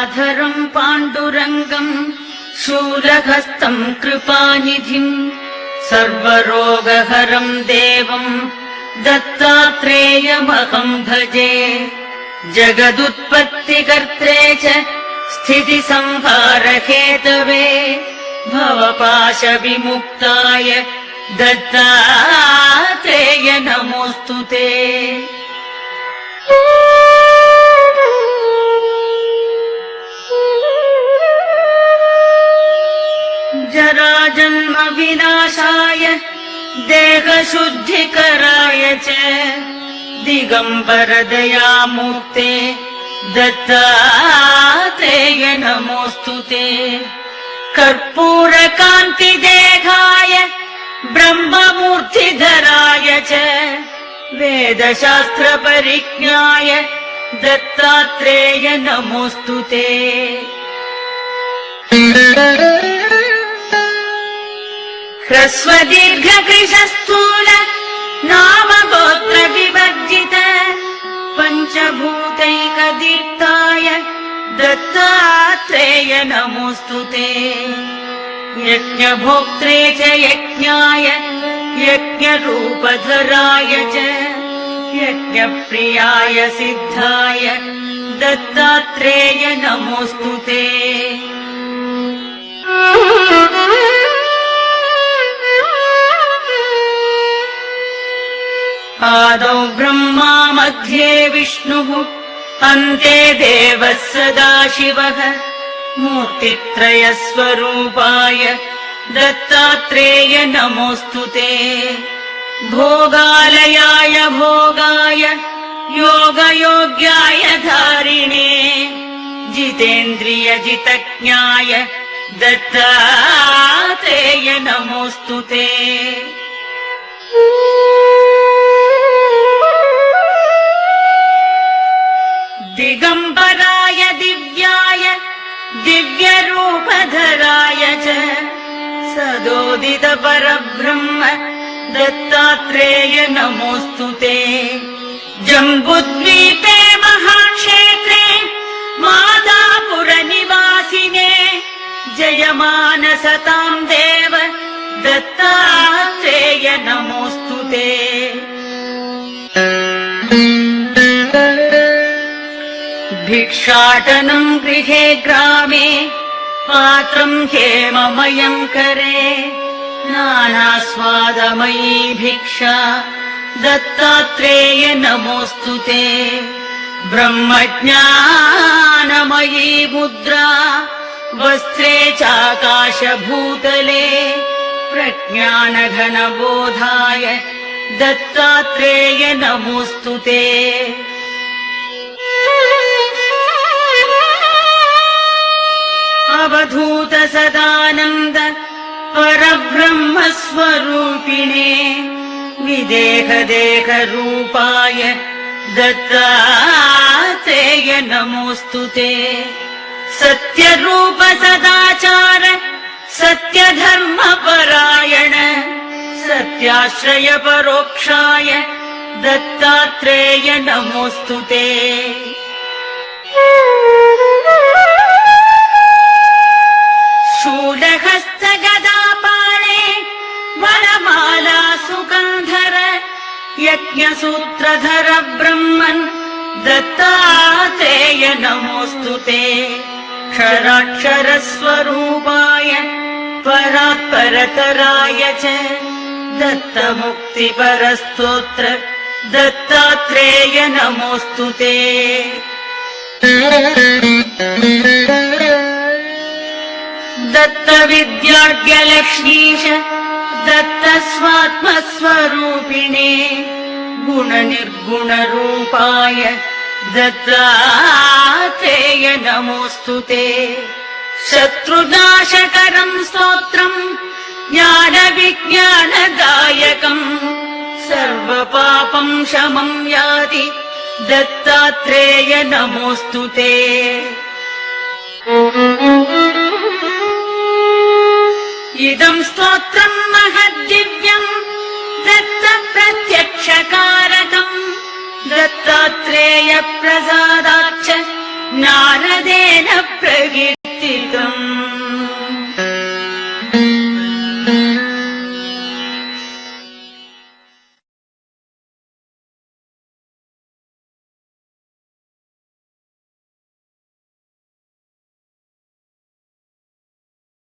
गदाधरम् पाण्डुरङ्गम् शूलहस्तम् कृपानिधिम् सर्वरोगहरम् देवम् दत्तात्रेयमहम् भजे। जगदुत्पत्तिकर्त्रे च स्थितिसंहारहेतवे भवपाशविमुक्ताय दत्तात्रेय नमोऽस्तु ते। जराजन्म विनाशाय देहशुद्धिकराय च दिगम्बरदयामूर्ते दत्तात्रेय नमोऽस्तु ते। कर्पूरकान्तिदेहाय ब्रह्ममूर्तिधराय च वेदशास्त्रपरिज्ञाय दत्तात्रेय नमोऽस्तु ते। ह्रस्वदीर्घकृशस्थूल नामगोत्रविवर्जित पञ्चभूतैकदीप्ताय दत्तात्रेय नमोऽस्तु ते। यज्ञभोक्त्रे च यज्ञाय यज्ञरूपधराय च यज्ञप्रियाय सिद्धाय दत्तात्रेय नमोऽस्तु ते। आदौ ब्रह्मा मध्ये विष्णुः अन्ते देवः सदाशिवः मूर्तित्रयस्वरूपाय दत्तात्रेय नमोऽस्तु ते। भोगालयाय भोगाय योगयोग्याय धारिणे जितेन्द्रियजितज्ञाय दत्तात्रेय नमोऽस्तु ते। दिगम्बराय दिव्याय दिव्यरूपधराय च सदोदित परब्रह्म दत्तात्रेय नमोऽस्तु ते। जम्बुद्वीपे महाक्षेत्रे मादापुरनिवासिने जयमानसताम् देव दत्तात्रेय नमोऽस्तु ते। भिक्षाटनम् गृहे ग्रामे पात्रम् हेममयम् करे नानास्वादमयी भिक्षा दत्तात्रेय नमोऽस्तु ते। ब्रह्मज्ञानमयी मुद्रा वस्त्रे चाकाशभूतले प्रज्ञानघनबोधाय दत्तात्रेय नमोऽस्तु ते। अवधूत सदानन्द परब्रह्मस्वरूपिणे विदेहदेहरूपाय दत्तात्रेय नमोऽस्तु ते। सत्यरूप सदाचार सत्यधर्मपरायण सत्याश्रय परोक्षाय दत्तात्रेय नमोऽस्तु ते। शूलहस्त गदापाणे वरमाला सुगन्धर यज्ञसूत्रधर ब्रह्मन् दत्तात्रेय नमोऽस्तु ते। क्षराक्षरस्वरूपाय परात्परतराय च दत्तमुक्तिपरस्तोत्र दत्तात्रेय नमोऽस्तु ते। दत्तविद्यार्घ्यलक्ष्मीश दत्तस्वात्मस्वरूपिणे गुणनिर्गुणरूपाय दत्तात्रेय नमोऽस्तु ते। शत्रुनाशकरम् स्तोत्रम् ज्ञानविज्ञानदायकम् सर्वपापम् शमम् याति दत्तात्रेय नमोऽस्तु ते। इदम् स्तोत्रम् महद्दिव्यम् दत्तप्रत्यक्षकारकम् दत्तात्रेय प्रसादाच्च नारदेन प्रहि